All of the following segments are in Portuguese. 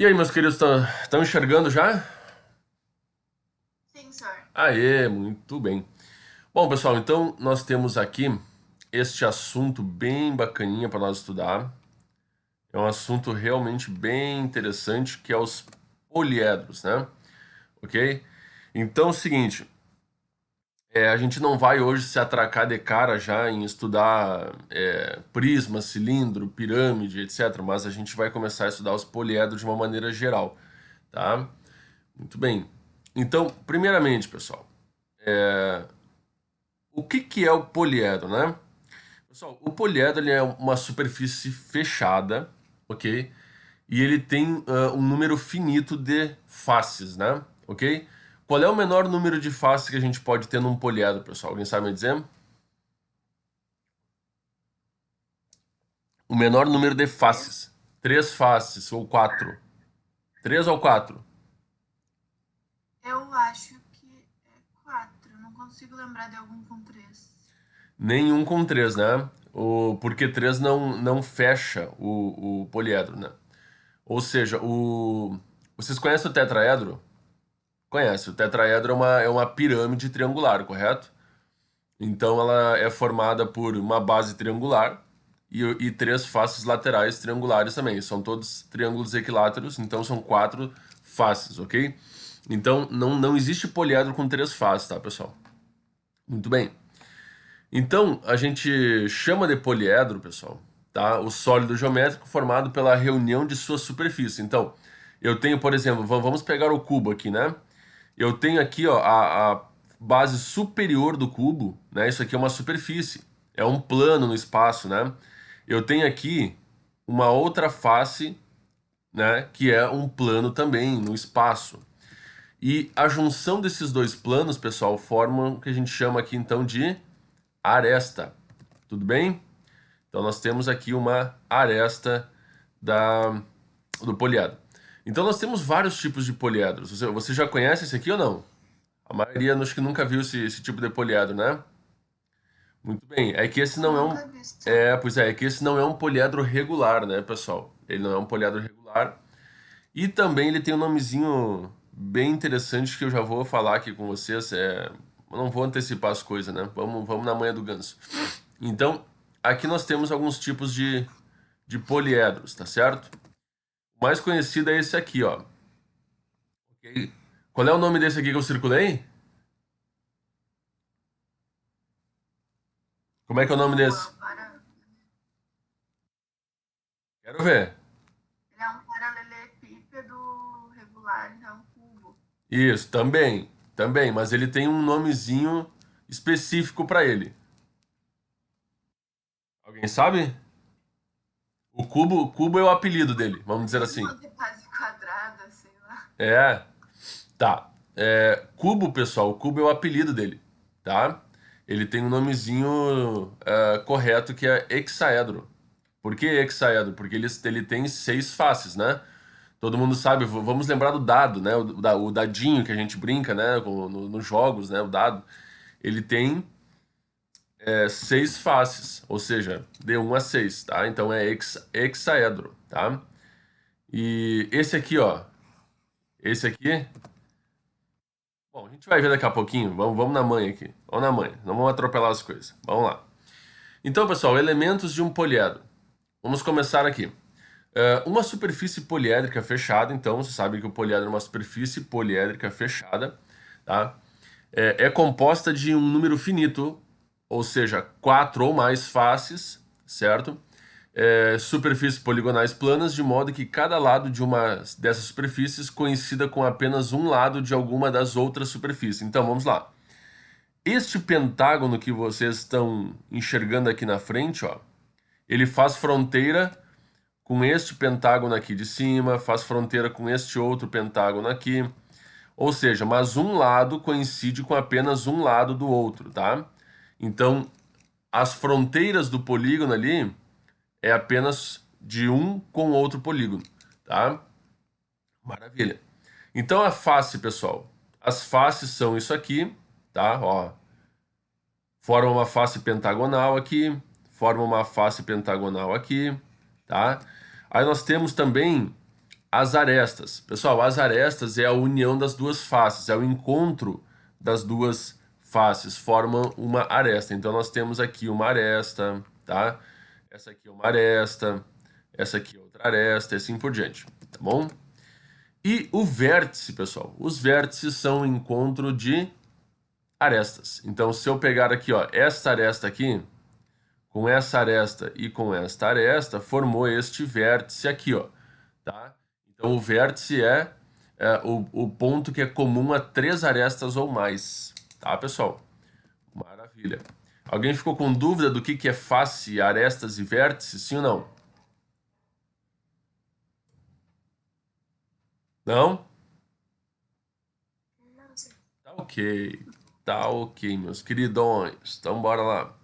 E aí, meus queridos, estão enxergando já? Sim, senhor. Aê, muito bem. Bom, pessoal, então nós temos aqui este assunto bem bacaninha para nós estudar. É um assunto realmente bem interessante, que é os poliedros, né? Ok? Então, é o seguinte, a gente não vai hoje se atracar de cara já em estudar prisma, cilindro, pirâmide, etc. Mas a gente vai começar a estudar os poliedros de uma maneira geral, tá? Muito bem. Então, primeiramente, pessoal, o que que é o poliedro, né? Pessoal, o poliedro ele é uma superfície fechada, ok? E ele tem um número finito de faces, né? Ok? Qual é o menor número de faces que a gente pode ter num poliedro, pessoal? Alguém sabe me dizer? O menor número de Três. faces. Três faces ou quatro. Três ou quatro? Eu acho que é quatro. Não consigo lembrar de algum com três. Nenhum com três, né? Porque três não fecha o poliedro, né? Ou seja, vocês conhecem o tetraedro? Conhece. O tetraedro é uma pirâmide triangular, correto? Então ela é formada por uma base triangular e três faces laterais triangulares também. São todos triângulos equiláteros, então são quatro faces, ok? Então não existe poliedro com três faces, tá, pessoal? Muito bem. Então a gente chama de poliedro, pessoal, tá? O sólido geométrico formado pela reunião de sua superfície. Então, eu tenho, por exemplo, vamos pegar o cubo aqui, né? Eu tenho aqui, ó, a base superior do cubo, né? Isso aqui é uma superfície, é um plano no espaço, né? Eu tenho aqui uma outra face, né? Que é um plano também no espaço. E a junção desses dois planos, pessoal, formam o que a gente chama aqui então de aresta. Tudo bem? Então nós temos aqui uma aresta do poliedro. Então nós temos vários tipos de poliedros. Você já conhece esse aqui ou não? A maioria acho que nunca viu esse tipo de poliedro, né? Muito bem. É que esse não é um. Nunca visto. Pois é que esse não é um poliedro regular, né, pessoal? Ele não é um poliedro regular. E também ele tem um nomezinho bem interessante que eu já vou falar aqui com vocês. Eu não vou antecipar as coisas, né? Vamos na manhã do ganso. Então, aqui nós temos alguns tipos de poliedros, tá certo? O mais conhecido é esse aqui, ó. Ok? Qual é o nome desse aqui que eu circulei? Como é que é o nome O desse? amparo. Quero ver. Ele é um paralelepípedo regular, não cubo. Isso, também, mas ele tem um nomezinho específico para ele. Alguém sabe? O cubo é o apelido dele, vamos dizer assim. Prisma de base quadrada, sei lá. É, tá. Cubo, pessoal, o cubo é o apelido dele, tá? Ele tem um nomezinho correto que é hexaedro. Por que hexaedro? Porque ele tem seis faces, né? Todo mundo sabe, vamos lembrar do dado, né? O dadinho que a gente brinca, né? Nos jogos, né? O dado. Ele tem seis faces, ou seja, de um a 6, tá? Então é hexaedro, tá? E esse aqui, ó, esse aqui, bom, a gente vai ver daqui a pouquinho, vamos na manha aqui, vamos na manha, não vamos atropelar as coisas, vamos lá. Então, pessoal, elementos de um poliedro. Vamos começar aqui. Uma superfície poliédrica fechada, então você sabe que o poliedro é uma superfície poliédrica fechada, tá? É composta de um número finito, ou seja, quatro ou mais faces, certo? Superfícies poligonais planas, de modo que cada lado de uma dessas superfícies coincida com apenas um lado de alguma das outras superfícies. Então, vamos lá. Este pentágono que vocês estão enxergando aqui na frente, ó, ele faz fronteira com este pentágono aqui de cima, faz fronteira com este outro pentágono aqui. Ou seja, mas um lado coincide com apenas um lado do outro, tá? Então, as fronteiras do polígono ali é apenas de um com outro polígono, tá? Maravilha. Então, a face, pessoal. As faces são isso aqui, tá? Ó, forma uma face pentagonal aqui, forma uma face pentagonal aqui, tá? Aí nós temos também as arestas. Pessoal, as arestas é a união das duas faces, é o encontro das duas faces, formam uma aresta. Então nós temos aqui uma aresta, tá? Essa aqui é uma aresta, essa aqui é outra aresta e assim por diante, tá bom? E o vértice, pessoal, os vértices são o encontro de arestas. Então se eu pegar aqui, ó, esta aresta aqui, com essa aresta e com esta aresta, formou este vértice aqui, ó, tá? Então, o vértice é o ponto que é comum a três arestas ou mais, tá, pessoal? Maravilha. Alguém ficou com dúvida do que é face, arestas e vértices, sim ou não? Não? Não sei. Tá ok. Tá ok, meus queridões. Então, bora lá.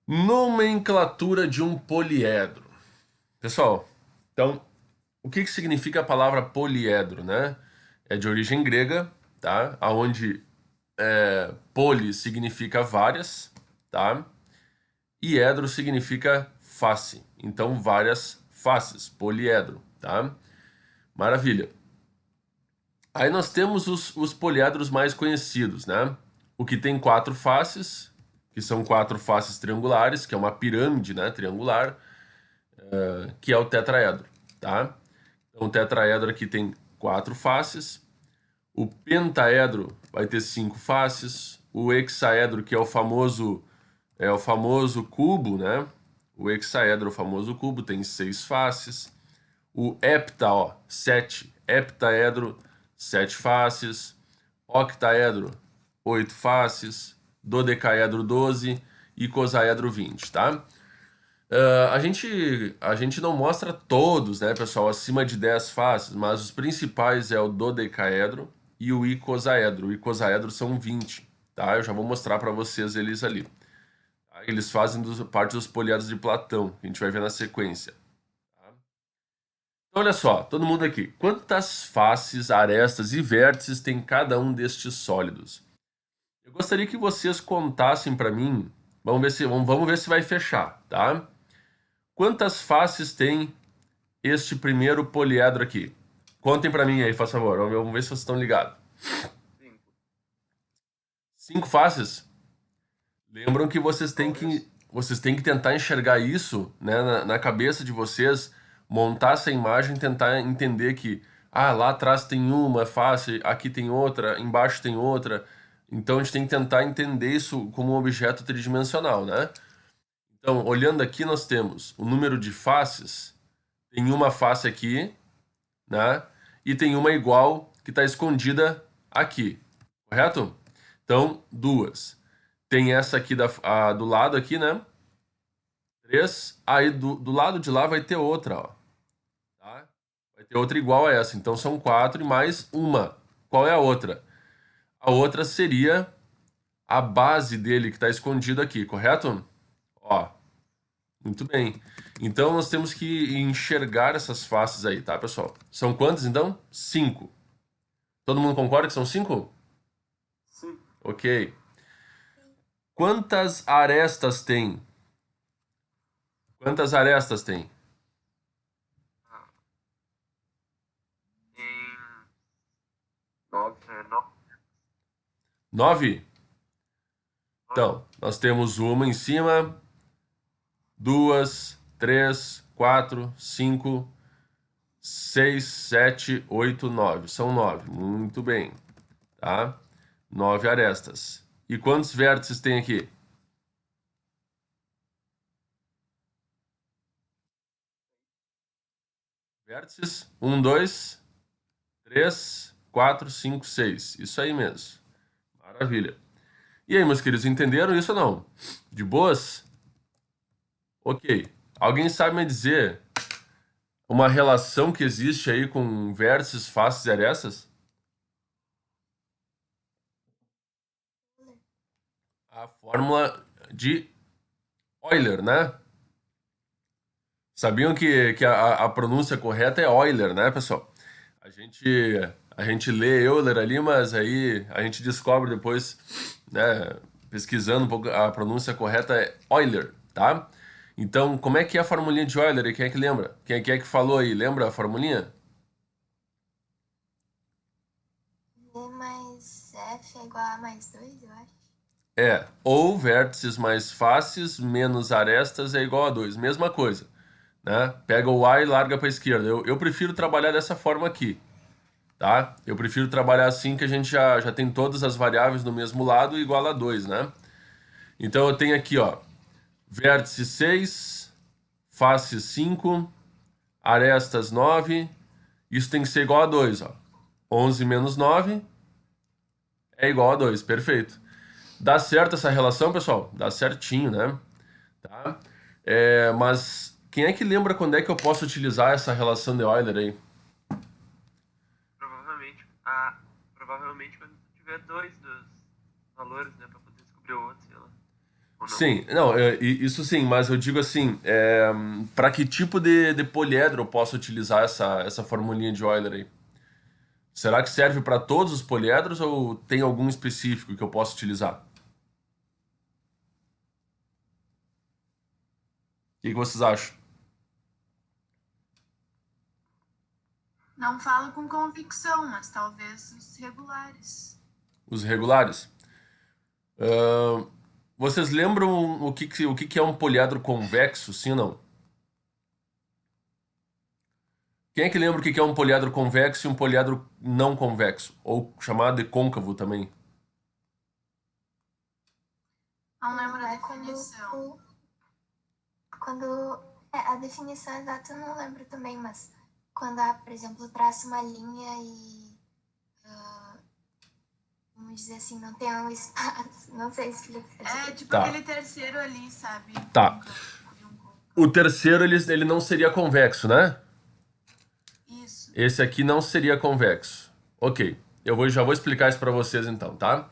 Nomenclatura de um poliedro. Pessoal, então, o que significa a palavra poliedro, né? É de origem grega, tá? Aonde poli significa várias, tá? E edro significa face. Então, várias faces, poliedro, tá? Maravilha. Aí nós temos os poliedros mais conhecidos, né? O que tem quatro faces, que são quatro faces triangulares, que é uma pirâmide, né, triangular, que é o tetraedro, tá? Então, o tetraedro aqui tem quatro faces. O pentaedro vai ter cinco faces. O hexaedro, que é o famoso cubo, né? O hexaedro, o famoso cubo, tem seis faces. O hepta, ó, sete. Heptaedro, sete faces. Octaedro, oito faces. Dodecaedro, 12. Icosaedro, 20, tá? A gente não mostra todos, né, pessoal, acima de 10 faces, mas os principais é o dodecaedro e o icosaedro. O icosaedro são 20, tá? Eu já vou mostrar para vocês eles ali. Tá? Eles fazem parte dos poliedros de Platão, que a gente vai ver na sequência. Tá? Então, olha só, todo mundo aqui. Quantas faces, arestas e vértices tem cada um destes sólidos? Eu gostaria que vocês contassem para mim. Vamos ver se vai fechar, tá? Quantas faces tem este primeiro poliedro aqui? Contem para mim aí, por favor. Vamos ver se vocês estão ligados. Cinco faces? Lembram que vocês têm que tentar enxergar isso, né, na cabeça de vocês, montar essa imagem, tentar entender que lá atrás tem uma face, aqui tem outra, embaixo tem outra. Então a gente tem que tentar entender isso como um objeto tridimensional, né? Então, olhando aqui, nós temos o número de faces. Tem uma face aqui, né? E tem uma igual que está escondida aqui, correto? Então, duas. Tem essa aqui do lado aqui, né? Três. Aí do lado de lá vai ter outra, ó. Tá? Vai ter outra igual a essa. Então são quatro e mais uma. Qual é a outra? A outra seria a base dele que está escondido aqui, correto? Ó, muito bem. Então nós temos que enxergar essas faces aí, tá, pessoal? São quantas então? Cinco. Todo mundo concorda que são cinco? Sim. Ok. Quantas arestas tem? Quantas arestas tem? Em 9. Nove? Então, nós temos uma em cima, duas, três, quatro, cinco, seis, sete, oito, nove. São nove. Muito bem. Tá? Nove arestas. E quantos vértices tem aqui? Vértices? Um, dois, três, quatro, cinco, seis. Isso aí mesmo. Maravilha. E aí, meus queridos, entenderam isso ou não? De boas? Ok. Alguém sabe me dizer uma relação que existe aí com vértices, faces e arestas? A fórmula de Euler, né? Sabiam que a pronúncia correta é Euler, né, pessoal? A gente, a gente lê Euler ali, mas aí a gente descobre depois, né, pesquisando um pouco, a pronúncia correta é Euler, tá? Então, como é que é a formulinha de Euler? E quem é que lembra? Quem é que falou aí? Lembra a formulinha? V mais F é igual a mais 2, eu acho. É, ou vértices mais fáceis menos arestas é igual a 2. Mesma coisa, né? Pega o A e larga para a esquerda. Eu prefiro trabalhar dessa forma aqui, tá? Eu prefiro trabalhar assim que a gente já tem todas as variáveis no mesmo lado igual a 2, né? Então eu tenho aqui, ó, vértice 6, face 5, arestas 9. Isso tem que ser igual a 2, ó. 11 menos 9 é igual a 2, perfeito. Dá certo essa relação, pessoal? Dá certinho, né? Tá? Mas quem é que lembra quando é que eu posso utilizar essa relação de Euler aí? Provavelmente quando tu tiver dois dos valores, né, pra poder descobrir o outro, sei lá. Ou não. Sim, não, isso sim, mas eu digo assim, para que tipo de poliedro eu posso utilizar essa formulinha de Euler aí? Será que serve para todos os poliedros ou tem algum específico que eu posso utilizar? O que vocês acham? Não falo com convicção, mas talvez os regulares. Os regulares? Ahn, Vocês lembram o que que é um poliedro convexo, sim ou não? Quem é que lembra o que que é um poliedro convexo e um poliedro não convexo? Ou chamado de côncavo também? Não lembro a É definição. a definição exata eu não lembro também, mas quando há, por exemplo, traça uma linha e, vamos dizer assim, não tem um espaço, não sei explicar. É tipo Tá. aquele terceiro ali, sabe? Tá. Côncavo e um côncavo. O terceiro ele não seria convexo, né? Isso. Esse aqui não seria convexo. Ok, já vou explicar isso para vocês então, tá?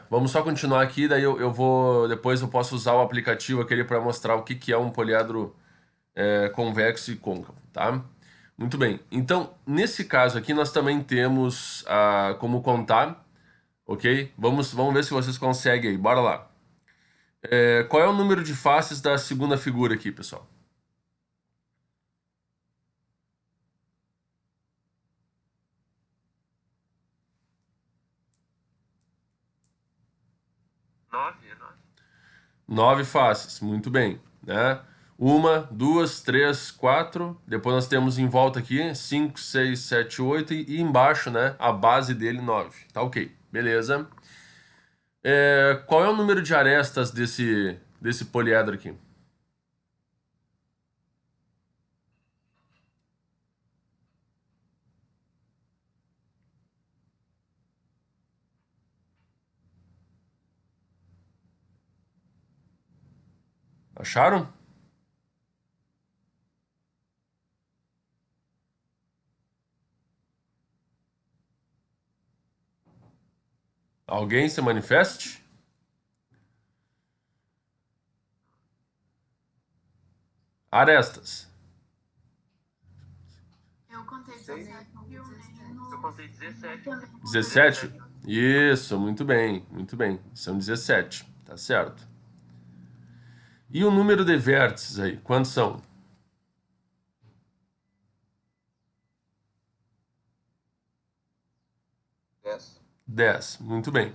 Vamos só continuar aqui, daí eu vou. Depois eu posso usar o aplicativo aquele para mostrar o que que é um poliedro convexo e côncavo, tá? Muito bem. Então, nesse caso aqui, nós também temos como contar, ok? Vamos ver se vocês conseguem aí. Bora lá. Qual é o número de faces da segunda figura aqui, pessoal? Nove, é nove. 9 faces, muito bem, né? Uma, duas, três, quatro. Depois nós temos em volta aqui 5, 6, 7, 8 e embaixo, né? A base dele 9. Tá ok, beleza. Qual é o número de arestas desse poliedro aqui? Acharam? Alguém se manifeste? Arestas. Eu contei 17, viu? Eu contei 17. 17? Isso, muito bem, muito bem. São 17, tá certo. E o número de vértices aí, quantos são? 10. 10, muito bem.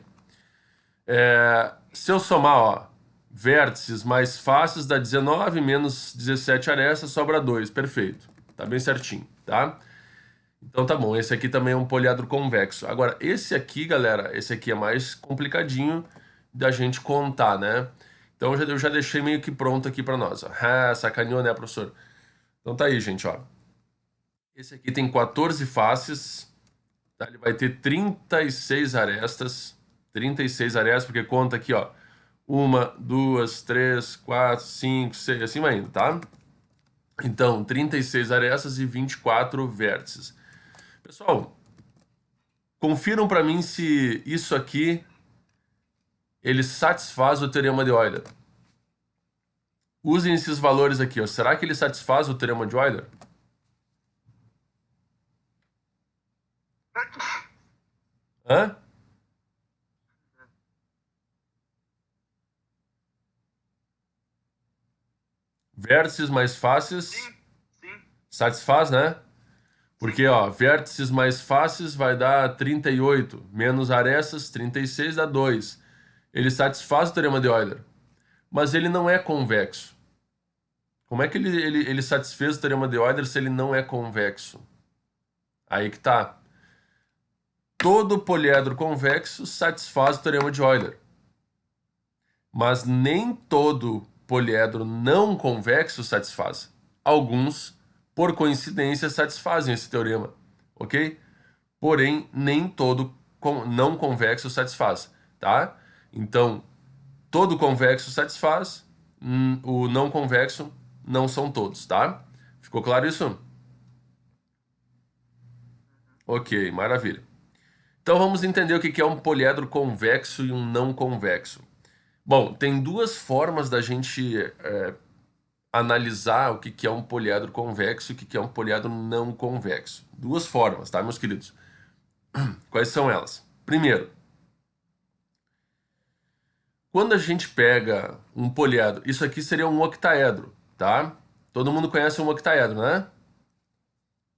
Se eu somar, ó, vértices mais fáceis dá 19, menos 17 arestas, sobra 2, perfeito. Tá bem certinho, tá? Então tá bom, esse aqui também é um poliedro convexo. Agora, esse aqui, galera, esse aqui é mais complicadinho da gente contar, né? Então eu já deixei meio que pronto aqui pra nós, ó. Ah, sacaneou, né, professor? Então tá aí, gente, ó. Esse aqui tem 14 faces, tá? Ele vai ter 36 arestas. 36 arestas, porque conta aqui, ó. Uma, duas, três, quatro, cinco, seis, assim vai indo, tá? Então, 36 arestas e 24 vértices. Pessoal, confiram para mim se isso aqui ele satisfaz o teorema de Euler. Usem esses valores aqui, ó. Será que ele satisfaz o teorema de Euler? Hã? Vértices mais faces Sim, sim. satisfaz, né? Porque, ó, vértices mais faces vai dar 38, menos arestas, 36 dá 2. Ele satisfaz o teorema de Euler, mas ele não é convexo. Como é que ele satisfez o teorema de Euler se ele não é convexo? Aí que tá. Todo poliedro convexo satisfaz o teorema de Euler, mas nem todo poliedro não convexo satisfaz. Alguns, por coincidência, satisfazem esse teorema, ok? Porém, nem todo não convexo satisfaz, tá? Então, todo convexo satisfaz, o não convexo não são todos, tá? Ficou claro isso? Ok, maravilha. Então vamos entender o que é um poliedro convexo e um não convexo. Bom, tem duas formas da gente analisar o que é um poliedro convexo e o que é um poliedro não convexo. Duas formas, tá, meus queridos? Quais são elas? Primeiro, quando a gente pega um poliedro, isso aqui seria um octaedro, tá? Todo mundo conhece um octaedro, né?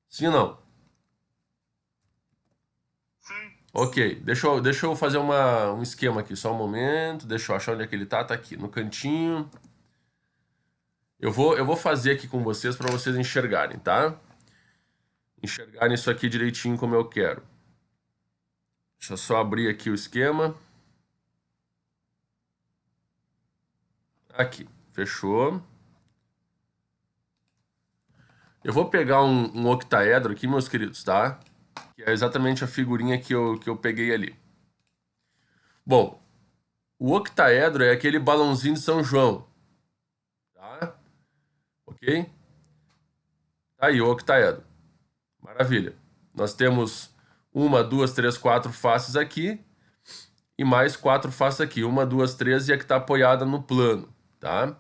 Sim ou não? Sim. Ok, deixa eu fazer um esquema aqui, só um momento, deixa eu achar onde é que ele tá aqui, no cantinho. Eu vou fazer aqui com vocês para vocês enxergarem, tá? Enxergarem isso aqui direitinho como eu quero. Deixa eu só abrir aqui o esquema. Aqui, fechou. Eu vou pegar um octaedro aqui, meus queridos, tá? Que é exatamente a figurinha que eu peguei ali. Bom, o octaedro é aquele balãozinho de São João, tá? Ok? Tá aí o octaedro. Maravilha. Nós temos uma, duas, três, quatro faces aqui e mais quatro faces aqui. Uma, duas, três e a que está apoiada no plano, tá?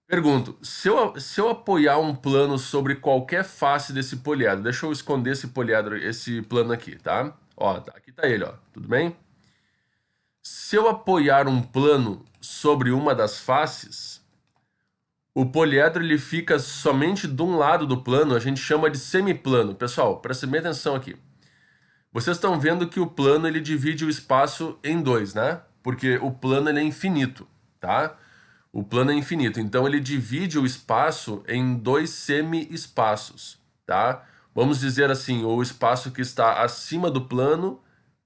Pergunto, se eu apoiar um plano sobre qualquer face desse poliedro, deixa eu esconder esse poliedro, esse plano aqui, tá? Ó, aqui tá ele, ó, tudo bem? Se eu apoiar um plano sobre uma das faces, o poliedro ele fica somente de um lado do plano, a gente chama de semiplano. Pessoal, prestem bem atenção aqui. Vocês estão vendo que o plano ele divide o espaço em dois, né? Porque o plano ele é infinito, tá? O plano é infinito, então ele divide o espaço em dois semi-espaços, tá? Vamos dizer assim, o espaço que está acima do plano,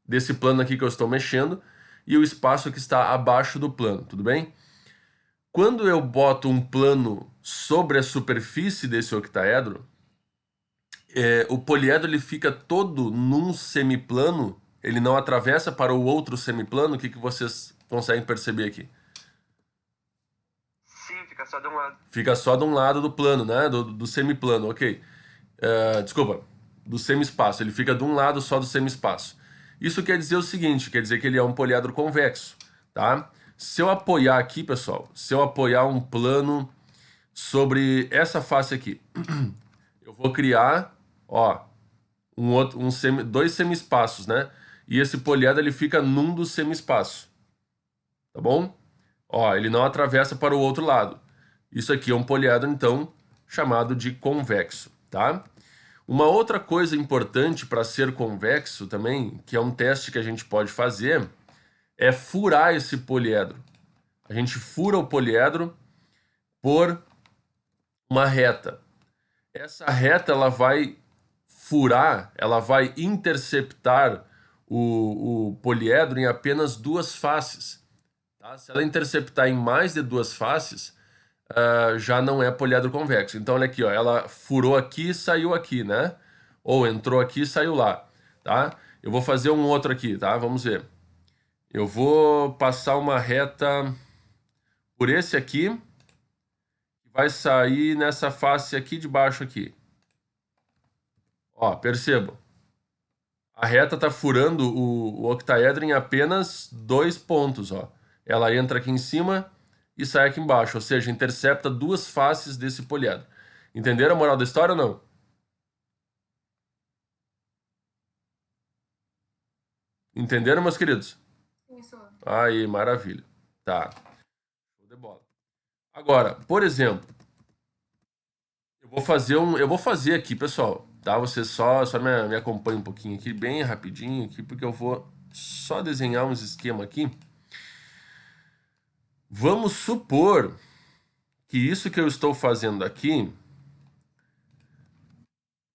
desse plano aqui que eu estou mexendo, e o espaço que está abaixo do plano, tudo bem? Quando eu boto um plano sobre a superfície desse octaedro, o poliedro ele fica todo num semiplano, ele não atravessa para o outro semiplano, o que vocês conseguem perceber aqui? Sim, fica só de um lado. Fica só de um lado do plano, né? Do semiplano, ok. Desculpa, do semi-espaço. Ele fica de um lado só do semi-espaço. Isso quer dizer o seguinte, quer dizer que ele é um poliedro convexo, tá? Se eu apoiar aqui, pessoal, se eu apoiar um plano sobre essa face aqui, eu vou criar, ó, dois semi-espaços, né? E esse poliedro ele fica num dos semi-espaços, tá bom? Ó, ele não atravessa para o outro lado. Isso aqui é um poliedro, então, chamado de convexo, tá? Uma outra coisa importante para ser convexo também, que é um teste que a gente pode fazer, é furar esse poliedro. A gente fura o poliedro por uma reta. Essa reta ela vai furar, ela vai interceptar o poliedro em apenas duas faces. Tá? Se ela interceptar em mais de duas faces, já não é poliedro convexo. Então, olha aqui, ó, ela furou aqui e saiu aqui, né? Ou entrou aqui e saiu lá, tá? Eu vou fazer um outro aqui, tá? Vamos ver. Eu vou passar uma reta por esse aqui, que vai sair nessa face aqui de baixo aqui. Ó, percebam. A reta está furando o octaedro em apenas dois pontos, ó. Ela entra aqui em cima e sai aqui embaixo, ou seja, intercepta duas faces desse poliedro. Entenderam a moral da história ou não? Entenderam, meus queridos? Isso. Aí, maravilha. Tá. Show de bola. Agora, por exemplo, Eu vou fazer aqui, pessoal, tá? Vocês só me acompanhem um pouquinho aqui, bem rapidinho aqui, porque eu vou só desenhar uns esquemas aqui. Vamos supor que isso que eu estou fazendo aqui,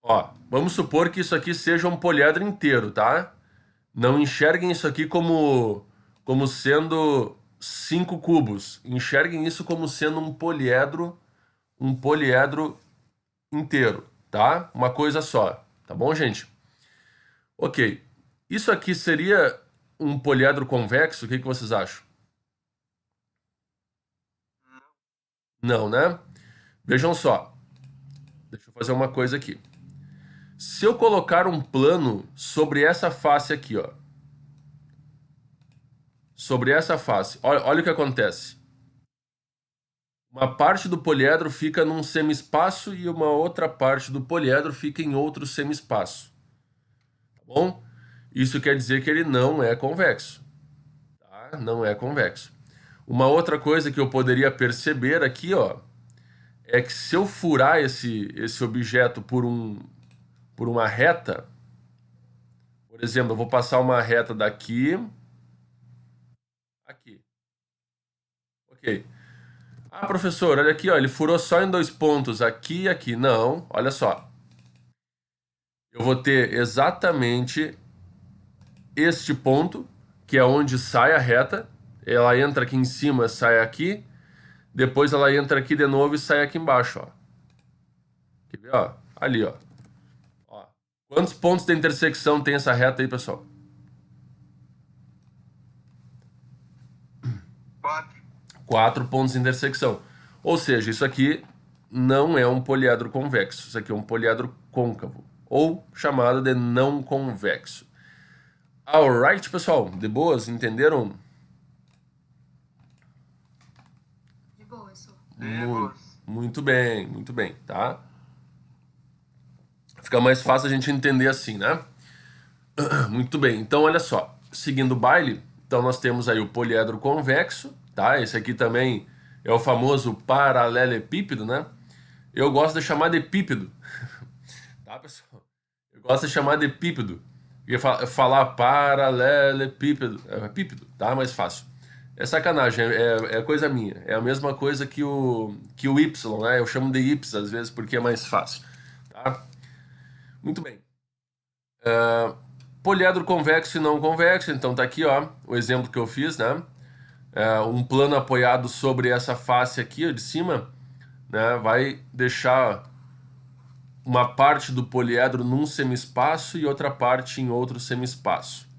ó, vamos supor que isso aqui seja um poliedro inteiro, tá? Não enxerguem isso aqui como sendo 5 cubos. Enxerguem isso como sendo um poliedro inteiro, tá? Uma coisa só, tá bom, gente? Ok. Isso aqui seria um poliedro convexo? O que que vocês acham? Não, né? Vejam só. Deixa eu fazer uma coisa aqui. Se eu colocar um plano sobre essa face aqui, ó. Sobre essa face, olha o que acontece. Uma parte do poliedro fica num semi-espaço e uma outra parte do poliedro fica em outro semi-espaço. Tá bom? Isso quer dizer que ele não é convexo. Tá? Não é convexo. Uma outra coisa que eu poderia perceber aqui, ó, é que se eu furar esse objeto por uma reta, por exemplo, eu vou passar uma reta daqui, aqui. Ok. Ah, professor, olha aqui, ó, ele furou só em 2 pontos, aqui e aqui. Não, olha só. Eu vou ter exatamente este ponto, que é onde sai a reta. Ela entra aqui em cima, sai aqui. Depois ela entra aqui de novo e sai aqui embaixo, ó. Quer ver, ó? Ali, ó. Ó. Quantos pontos de intersecção tem essa reta aí, pessoal? 4. 4 pontos de intersecção. Ou seja, isso aqui não é um poliedro convexo. Isso aqui é um poliedro côncavo. Ou chamado de não convexo. Alright, pessoal? De boas? Entenderam? De boa, isso. Muito bem, tá? Fica mais fácil a gente entender assim, né? Muito bem, então olha só. Seguindo o baile, então nós temos aí o poliedro convexo, tá? Esse aqui também é o famoso paralelepípedo, né? Eu gosto de chamar de epípedo, tá, pessoal? Eu gosto de chamar de epípedo. Porque falar paralelepípedo, é epípedo, tá? Mais fácil. É sacanagem, é coisa minha. É a mesma coisa que o Y, né? Eu chamo de Y às vezes porque é mais fácil, tá? Muito bem. Poliedro convexo e não convexo, então tá aqui, ó, o exemplo que eu fiz, né? Um plano apoiado sobre essa face aqui, ó, de cima, né? Vai deixar uma parte do poliedro num semi-espaço e outra parte em outro semi-espaço.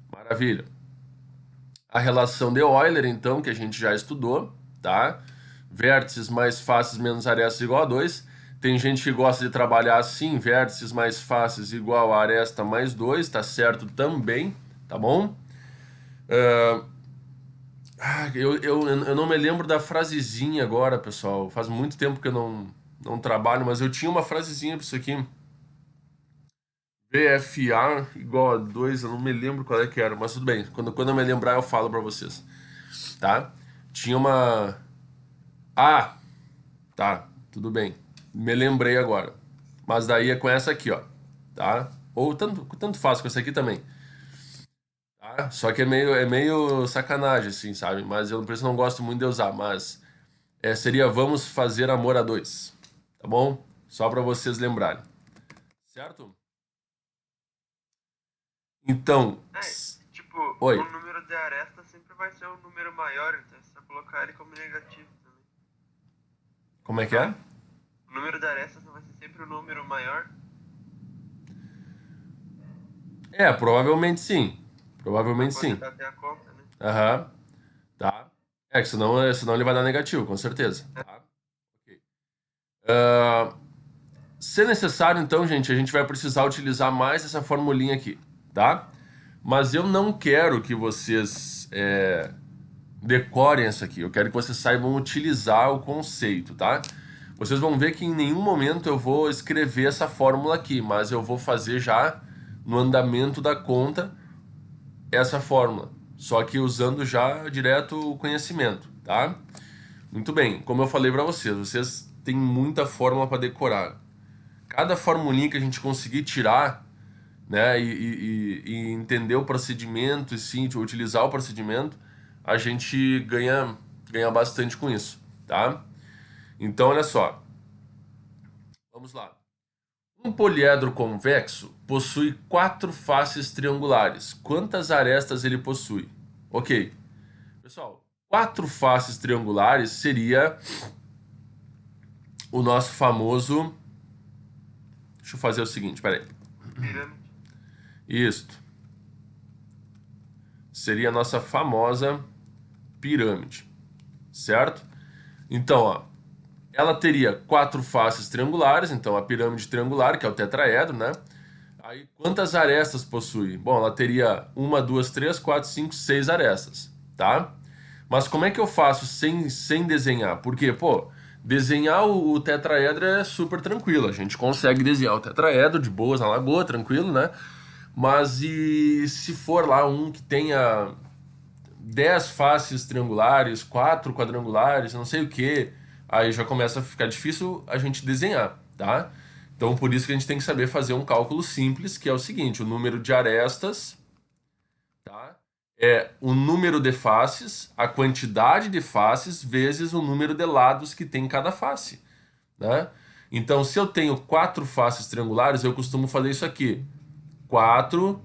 Maravilha. A relação de Euler, então, que a gente já estudou, tá? Vértices mais faces menos arestas igual a 2. Tem gente que gosta de trabalhar assim, vértices mais faces igual a aresta mais 2, tá certo também, tá bom? Eu não me lembro da frasezinha agora, pessoal. Faz muito tempo que eu não trabalho, mas eu tinha uma frasezinha para isso aqui. VFA igual a 2, eu não me lembro qual é que era, mas tudo bem. Quando eu me lembrar, eu falo para vocês, tá? Tinha uma... Ah, tá, tudo bem. Me lembrei agora. Mas daí é com essa aqui, ó, tá? Ou tanto faz com essa aqui também. Tá? Só que é meio sacanagem, assim, sabe? Mas eu por isso não gosto muito de usar, mas seria vamos fazer amor a 2, tá bom? Só para vocês lembrarem. Certo? Então, Tipo, oi. o número de arestas sempre vai ser um número maior, então é só colocar ele como negativo também. Como é que é? O número de arestas não vai ser sempre um número maior? Provavelmente sim. Provavelmente Pra sim. poder bater a conta, né? Aham. Tá. Que senão ele vai dar negativo, com certeza. Tá? Ok. Se necessário, então, gente, a gente vai precisar utilizar mais essa formulinha aqui, tá? Mas eu não quero que vocês decorem essa aqui. Eu quero que vocês saibam utilizar o conceito, tá? Vocês vão ver que em nenhum momento eu vou escrever essa fórmula aqui, mas eu vou fazer já no andamento da conta essa fórmula, só que usando já direto o conhecimento, tá? Muito bem, como eu falei para vocês tem muita fórmula para decorar. Cada formulinha que a gente conseguir tirar, né, e entender o procedimento e sim utilizar o procedimento, a gente ganha bastante com isso, tá? Então, olha só. Vamos lá. Um poliedro convexo possui 4 faces triangulares. Quantas arestas ele possui? Ok. Pessoal, 4 faces triangulares seria o nosso famoso... Deixa eu fazer o seguinte, peraí. Pirâmide. Isto. Seria a nossa famosa pirâmide, certo? Então, ó, ela teria 4 faces triangulares, então a pirâmide triangular, que é o tetraedro, né? Aí, quantas arestas possui? Bom, ela teria 1, 2, 3, 4, 5, 6 arestas, tá? Mas como é que eu faço sem desenhar? Porque, pô, desenhar o tetraedro é super tranquilo. A gente consegue desenhar o tetraedro de boas na lagoa, tranquilo, né? Mas e se for lá um que tenha 10 faces triangulares, 4 quadrangulares, não sei o que, aí já começa a ficar difícil a gente desenhar, tá? Então por isso que a gente tem que saber fazer um cálculo simples, que é o seguinte, o número de arestas, tá? É o número de faces, a quantidade de faces, vezes o número de lados que tem cada face, né? Então se eu tenho 4 faces triangulares, eu costumo fazer isso aqui, 4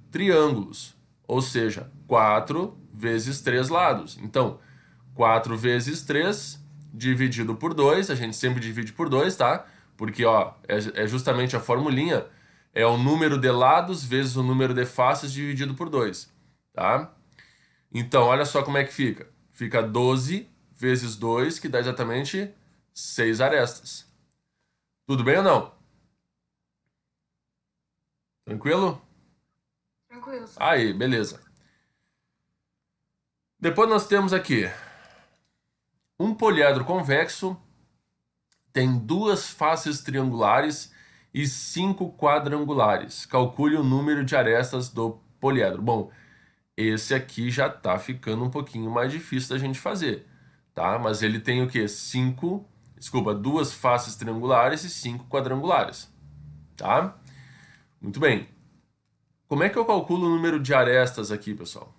triângulos, ou seja, 4 vezes 3 lados. Então, 4 vezes 3 dividido por 2, a gente sempre divide por 2, tá? Porque, ó, é justamente a formulinha, é o número de lados vezes o número de faces dividido por 2, tá? Então, olha só como é que fica. Fica 12 vezes 2, que dá exatamente 6 arestas. Tudo bem ou não? Tranquilo? Tranquilo. Aí, beleza. Depois nós temos aqui um poliedro convexo, tem 2 faces triangulares e 5 quadrangulares. Calcule o número de arestas do poliedro. Bom, esse aqui já tá ficando um pouquinho mais difícil da gente fazer, tá? Mas ele tem o quê? 2 faces triangulares e 5 quadrangulares, tá? Muito bem. Como é que eu calculo o número de arestas aqui, pessoal?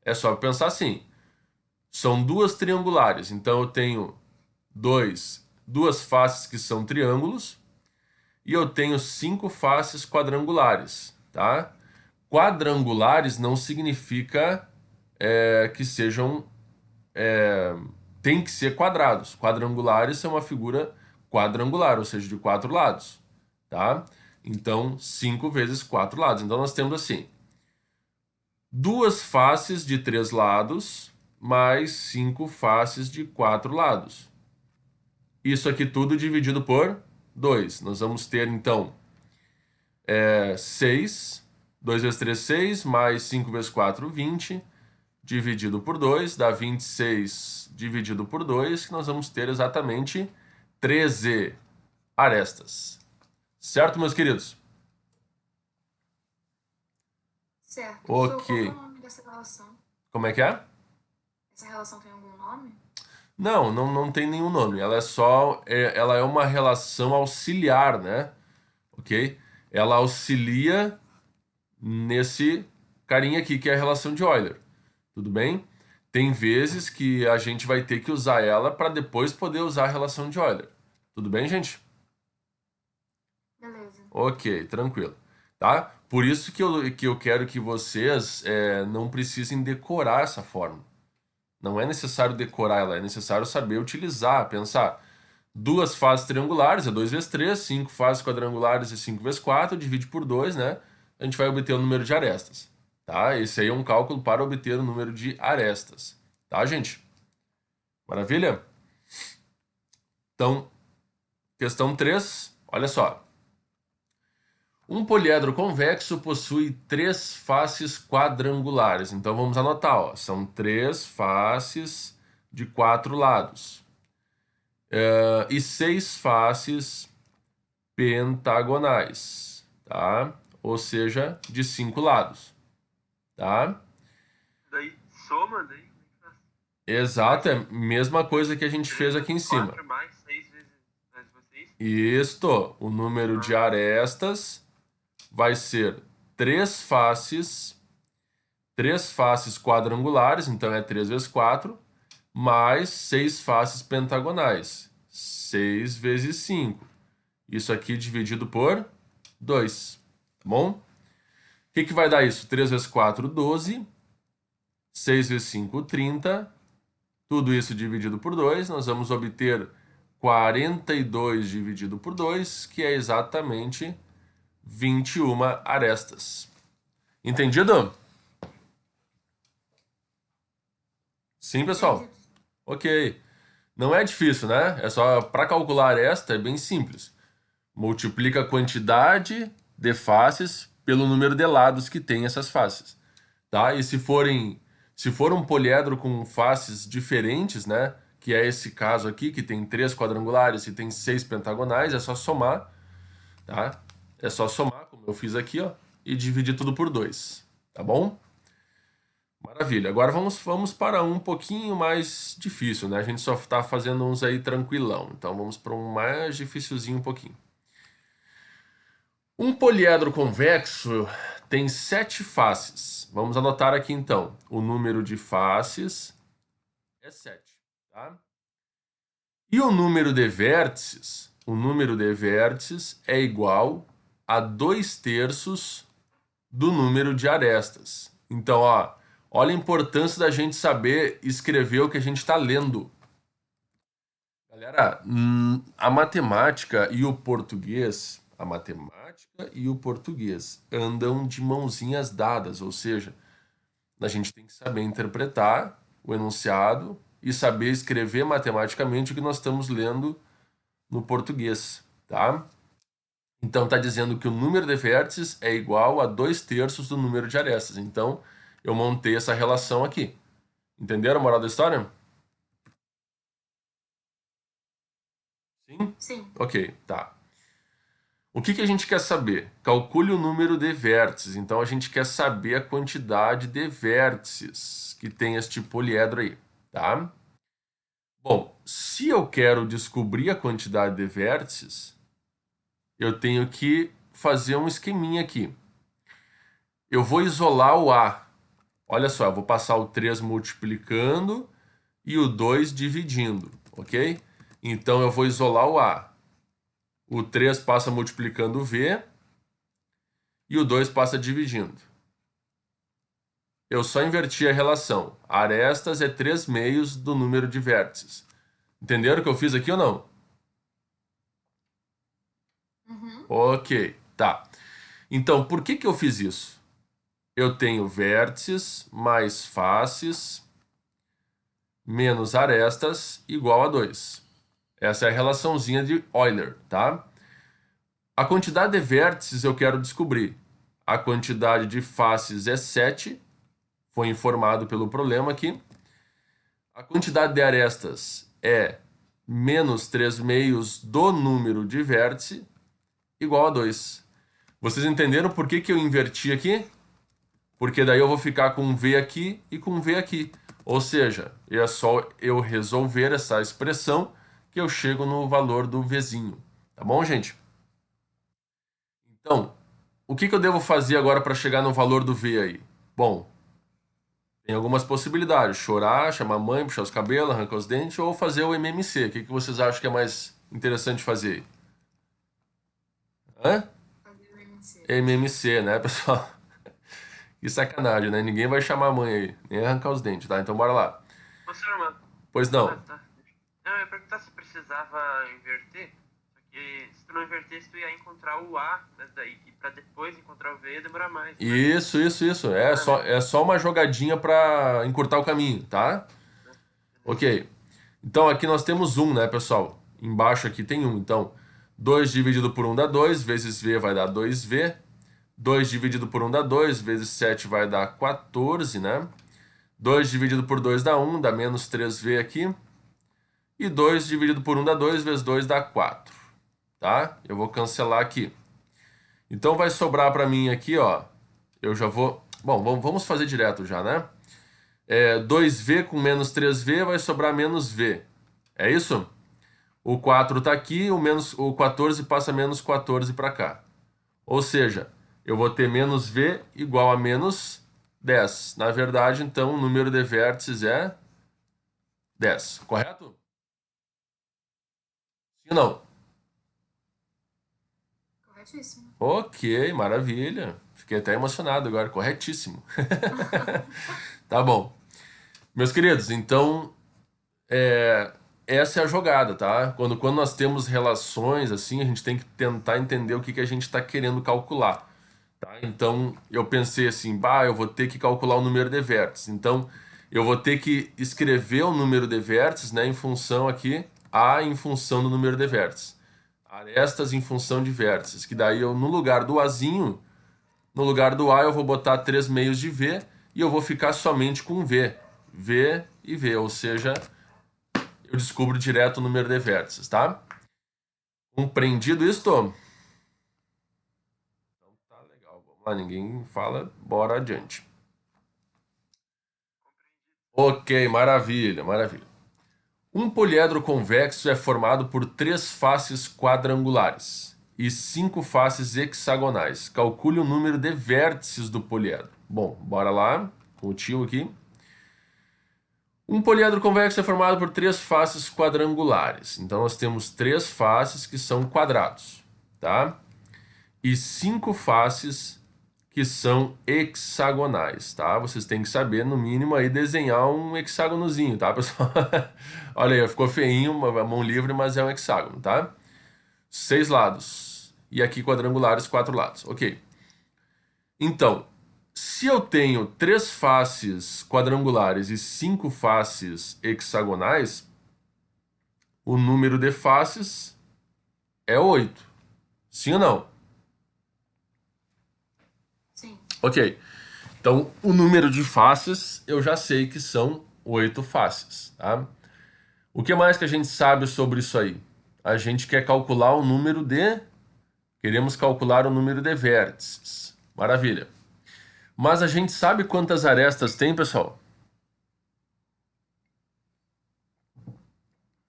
É só pensar assim. São 2 triangulares, então eu tenho 2 faces que são triângulos e eu tenho 5 faces quadrangulares, tá? Quadrangulares não significa que sejam... tem que ser quadrados. Quadrangulares é uma figura quadrangular, ou seja, de 4 lados, tá? Então, 5 vezes 4 lados. Então, nós temos assim, 2 faces de 3 lados mais 5 faces de 4 lados. Isso aqui tudo dividido por 2. Nós vamos ter, então, 6. 2 vezes 3, 6. Mais 5 vezes 4, 20. Dividido por 2. Dá 26 dividido por 2. Que nós vamos ter exatamente 13 arestas. Certo, meus queridos? Certo. Ok. Qual é o nome dessa relação? Como é que é? Essa relação tem algum nome? Não tem nenhum nome. Ela é só, ela é uma relação auxiliar, né? Ok? Ela auxilia nesse carinha aqui, que é a relação de Euler. Tudo bem? Tem vezes que a gente vai ter que usar ela para depois poder usar a relação de Euler. Tudo bem, gente? Beleza. Ok, tranquilo. Tá? Por isso que eu quero que vocês não precisem decorar essa fórmula. Não é necessário decorar ela, é necessário saber utilizar, pensar. 2 faces triangulares é 2 vezes 3, 5 faces quadrangulares é 5 vezes 4, divide por 2, né? A gente vai obter o número de arestas, tá? Esse aí é um cálculo para obter o número de arestas, tá, gente? Maravilha? Então, questão 3, olha só. Um poliedro convexo possui 3 faces quadrangulares. Então vamos anotar, ó. São 3 faces de 4 lados. E 6 faces pentagonais, tá? Ou seja, de 5 lados, tá? Daí soma, daí. Exato, é a mesma coisa que a gente fez aqui em cima. 4 mais 6 Isto, o número de arestas vai ser três faces quadrangulares, então é 3 vezes 4, mais 6 faces pentagonais, 6 vezes 5. Isso aqui dividido por 2, tá bom? O que vai dar isso? 3 vezes 4, 12, 6 vezes 5, 30, tudo isso dividido por 2, nós vamos obter 42 dividido por 2, que é exatamente 21 arestas. Entendido? Sim, pessoal? Ok. Não é difícil, né? É só para calcular esta é bem simples. Multiplica a quantidade de faces pelo número de lados que tem essas faces, tá? E se for um poliedro com faces diferentes, né? Que é esse caso aqui, que tem 3 quadrangulares e tem 6 pentagonais, é só somar, tá? É só somar, como eu fiz aqui, ó, e dividir tudo por 2, tá bom? Maravilha. Agora vamos para um pouquinho mais difícil, né? A gente só está fazendo uns aí tranquilão. Então vamos para um mais dificilzinho um pouquinho. Um poliedro convexo tem 7 faces. Vamos anotar aqui então. O número de faces é 7, tá? E o número de vértices? O número de vértices é igual a 2/3 do número de arestas. Então, ó, olha a importância da gente saber escrever o que a gente está lendo. Galera, a matemática e o português andam de mãozinhas dadas, ou seja, a gente tem que saber interpretar o enunciado e saber escrever matematicamente o que nós estamos lendo no português, tá? Então está dizendo que o número de vértices é igual a 2/3 do número de arestas. Então eu montei essa relação aqui. Entenderam a moral da história? Sim? Sim. Ok, tá. O que a gente quer saber? Calcule o número de vértices. Então a gente quer saber a quantidade de vértices que tem este poliedro aí, tá? Bom, se eu quero descobrir a quantidade de vértices, eu tenho que fazer um esqueminha aqui. Eu vou isolar o A. Olha só, eu vou passar o 3 multiplicando e o 2 dividindo, ok? Então eu vou isolar o A. O 3 passa multiplicando o V e o 2 passa dividindo. Eu só inverti a relação. Arestas é 3/2 do número de vértices. Entenderam o que eu fiz aqui ou não? Uhum. Ok, tá. Então, por que eu fiz isso? Eu tenho vértices mais faces menos arestas igual a 2. Essa é a relaçãozinha de Euler, tá? A quantidade de vértices eu quero descobrir. A quantidade de faces é 7, foi informado pelo problema aqui. A quantidade de arestas é menos 3/2 do número de vértice igual a 2. Vocês entenderam por que eu inverti aqui? Porque daí eu vou ficar com V aqui e com V aqui. Ou seja, é só eu resolver essa expressão que eu chego no valor do Vzinho. Tá bom, gente? Então, o que eu devo fazer agora para chegar no valor do V aí? Bom, tem algumas possibilidades. Chorar, chamar a mãe, puxar os cabelos, arrancar os dentes ou fazer o MMC. O que vocês acham que é mais interessante fazer? Hã? Fazer o MC. MMC, né, pessoal? Que sacanagem, né? Ninguém vai chamar a mãe aí, nem arrancar os dentes, tá? Então bora lá. Ô, senhor, mano. Pois Ah, não. tá. Não, eu ia perguntar se precisava inverter. Só que se tu não invertesse, tu ia encontrar o A, né, daí, e pra depois encontrar o V ia demorar mais. Né? Isso. É só uma jogadinha para encurtar o caminho, tá? Ok. Então aqui nós temos 1, né, pessoal? Embaixo aqui tem 1. Então, 2 dividido por 1 dá 2, vezes V vai dar 2V. 2 dividido por 1 dá 2, vezes 7 vai dar 14, né? 2 dividido por 2 dá 1, dá menos 3V aqui. E 2 dividido por 1 dá 2, vezes 2 dá 4, tá? Eu vou cancelar aqui. Então vai sobrar para mim aqui, ó. Eu já vou... Bom, vamos fazer direto já, né? 2V com menos 3V vai sobrar menos V. É isso? O 4 está aqui, o 14 passa menos 14 para cá. Ou seja, eu vou ter menos V igual a menos 10. Na verdade, então, o número de vértices é 10, correto? Sim ou não? Corretíssimo. Ok, maravilha. Fiquei até emocionado agora, corretíssimo. Tá bom. Meus queridos, então, essa é a jogada, tá? Quando nós temos relações assim, a gente tem que tentar entender o que que a gente está querendo calcular, tá? Então, eu pensei assim, bah, eu vou ter que calcular o número de vértices. Então, eu vou ter que escrever o número de vértices, né, em função aqui, A em função do número de vértices. Arestas em função de vértices, que daí eu, no lugar do Azinho, no lugar do A, eu vou botar 3 meios de V e eu vou ficar somente com V. V e V, ou seja, eu descubro direto o número de vértices, tá? Compreendido isto? Então tá legal, vamos lá, ninguém fala, bora adiante. Ok, maravilha, maravilha. Um poliedro convexo é formado por 3 faces quadrangulares e 5 faces hexagonais. Calcule o número de vértices do poliedro. Bom, bora lá, com o tio aqui. Um poliedro convexo é formado por 3 faces quadrangulares. Então, nós temos 3 faces que são quadrados, tá? E 5 faces que são hexagonais, tá? Vocês têm que saber, no mínimo, aí desenhar um hexágonozinho, tá, pessoal? Olha aí, ficou feinho, uma mão livre, mas é um hexágono, tá? 6 lados. E aqui quadrangulares, 4 lados. Ok. Então, se eu tenho 3 faces quadrangulares e 5 faces hexagonais, o número de faces é 8. Sim ou não? Sim. Ok. Então, o número de faces eu já sei que são 8 faces, tá? O que mais que a gente sabe sobre isso aí? A gente quer calcular o número de... Queremos calcular o número de vértices. Maravilha. Mas a gente sabe quantas arestas tem, pessoal?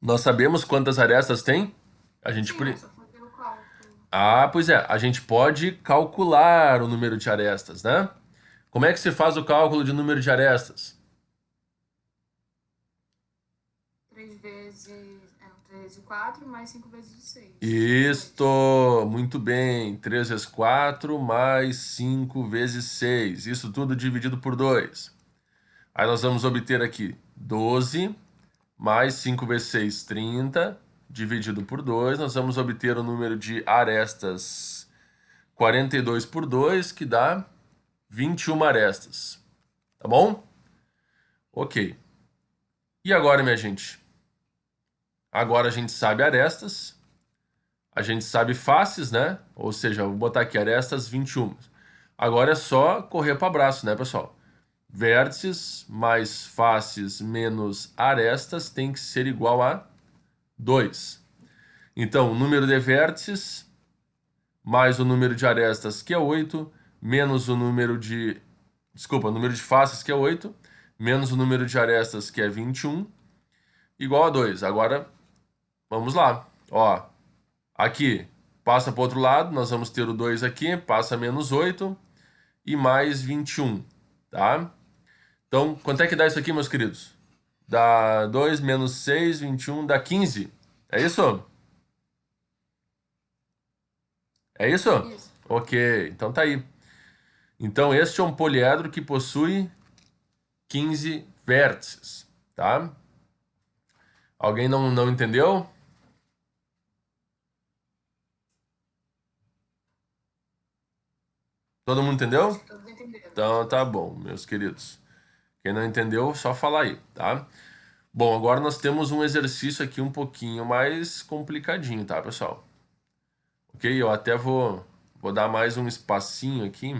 Nós sabemos quantas arestas tem? A gente... Sim, eu só fui pelo cálculo. Ah, pois é. A gente pode calcular o número de arestas, né? Como é que se faz o cálculo de número de arestas? 3 vezes... 3 vezes 4 mais 5 vezes 6. Isto, muito bem. 3 vezes 4 mais 5 vezes 6. Isso tudo dividido por 2. Aí nós vamos obter aqui 12 mais 5 vezes 6, 30, dividido por 2. Nós vamos obter o número de arestas 42 por 2, que dá 21 arestas. Tá bom? Ok. E agora, minha gente? Agora a gente sabe arestas, a gente sabe faces, né? Ou seja, eu vou botar aqui arestas 21. Agora é só correr para abraço, né, pessoal? Vértices mais faces menos arestas tem que ser igual a 2. Então, o número de vértices mais o número de arestas, que é 8, menos o número de... Desculpa, o número de faces, que é 8, menos o número de arestas, que é 21, igual a 2. Agora, vamos lá. Ó, aqui, passa para o outro lado, nós vamos ter o 2 aqui, passa menos 8 e mais 21, tá? Então, quanto é que dá isso aqui, meus queridos? Dá 2 menos 6, 21, dá 15. É isso? É isso? Isso. Ok, então tá aí. Então, este é um poliedro que possui 15 vértices, tá? Alguém não entendeu? Todo mundo entendeu? Acho que todos entenderam. Então tá bom, meus queridos. Quem não entendeu, só falar aí, tá? Bom, agora nós temos um exercício aqui um pouquinho mais complicadinho, tá, pessoal? Ok, eu até vou dar mais um espacinho aqui.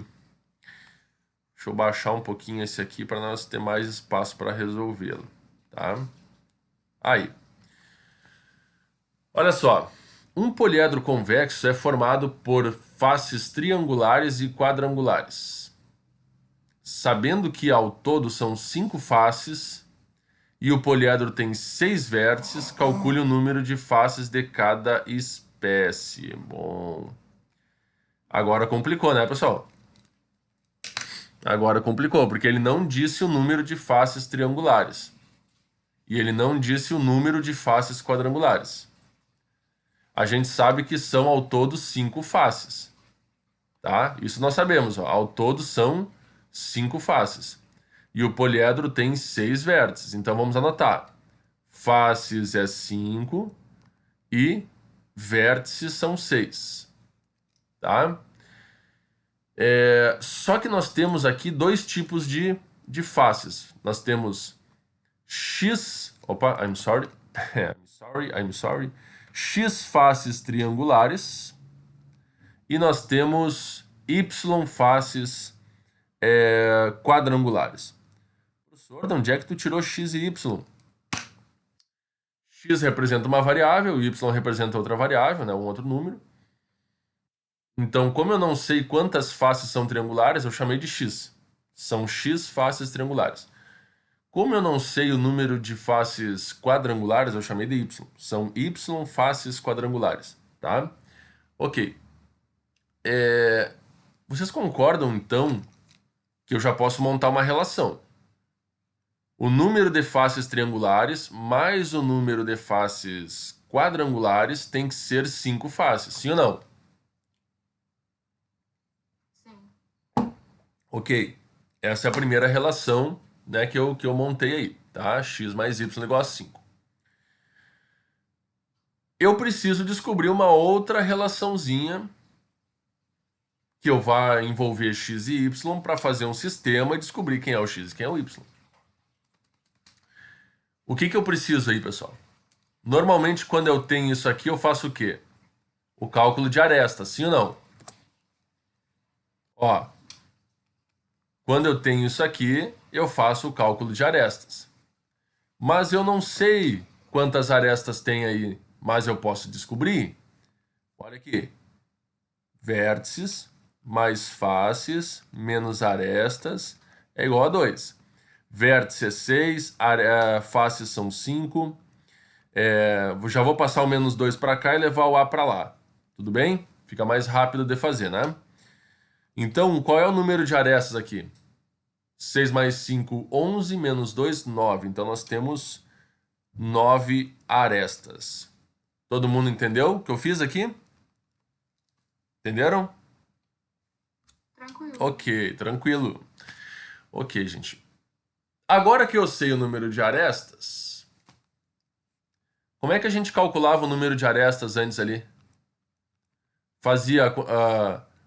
Deixa eu baixar um pouquinho esse aqui para nós ter mais espaço para resolvê-lo, tá? Aí. Olha só. Um poliedro convexo é formado por faces triangulares e quadrangulares. Sabendo que ao todo são 5 faces, e o poliedro tem 6 vértices, calcule o número de faces de cada espécie. Bom, agora complicou, né, pessoal? Agora complicou, porque ele não disse o número de faces triangulares. E ele não disse o número de faces quadrangulares. A gente sabe que são ao todo 5 faces. Tá? Isso nós sabemos. Ó. Ao todo são 5 faces. E o poliedro tem 6 vértices. Então vamos anotar. Faces é 5 e vértices são 6. Tá? Só que nós temos aqui dois tipos de faces. Nós temos X. Opa, I'm sorry. I'm sorry. X faces triangulares. E nós temos Y faces quadrangulares. Professor, de onde é que tu tirou X e Y? X representa uma variável, Y representa outra variável, né, um outro número. Então, como eu não sei quantas faces são triangulares, eu chamei de X. São X faces triangulares. Como eu não sei o número de faces quadrangulares, eu chamei de Y. São Y faces quadrangulares, tá? Ok. Vocês concordam, então, que eu já posso montar uma relação? O número de faces triangulares mais o número de faces quadrangulares tem que ser 5 faces, sim ou não? Sim. Ok. Essa é a primeira relação, né, que eu montei aí, tá? X mais Y igual a 5. Eu preciso descobrir uma outra relaçãozinha que eu vá envolver X e Y para fazer um sistema e descobrir quem é o X e quem é o Y. O que eu preciso aí, pessoal? Normalmente, quando eu tenho isso aqui, eu faço o quê? O cálculo de arestas, sim ou não? Ó, quando eu tenho isso aqui, eu faço o cálculo de arestas. Mas eu não sei quantas arestas tem aí, mas eu posso descobrir. Olha aqui. Vértices mais faces menos arestas é igual a 2. Vértice é 6, faces são 5. Já vou passar o menos 2 para cá e levar o A para lá. Tudo bem? Fica mais rápido de fazer, né? Então, qual é o número de arestas aqui? 6 mais 5, 11, menos 2, 9. Então, nós temos 9 arestas. Todo mundo entendeu o que eu fiz aqui? Entenderam? Tranquilo. Ok, tranquilo. Ok, gente. Agora que eu sei o número de arestas, como é que a gente calculava o número de arestas antes ali?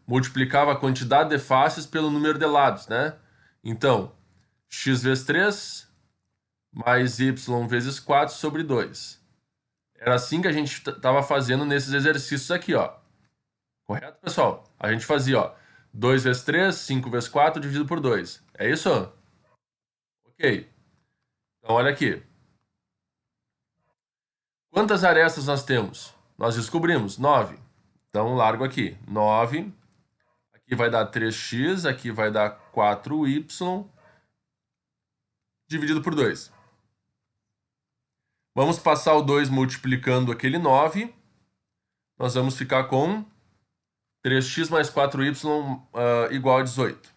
Multiplicava a quantidade de faces pelo número de lados, né? Então, x vezes 3 mais y vezes 4 sobre 2. Era assim que a gente estava fazendo nesses exercícios aqui, ó. Correto, pessoal? A gente fazia, ó, 2 vezes 3, 5 vezes 4 dividido por 2. É isso? Ok. Então, olha aqui. Quantas arestas nós temos? Nós descobrimos 9. Então, largo aqui. 9. Aqui vai dar 3x, aqui vai dar 4y dividido por 2. Vamos passar o 2 multiplicando aquele 9. Nós vamos ficar com 3x mais 4y igual a 18.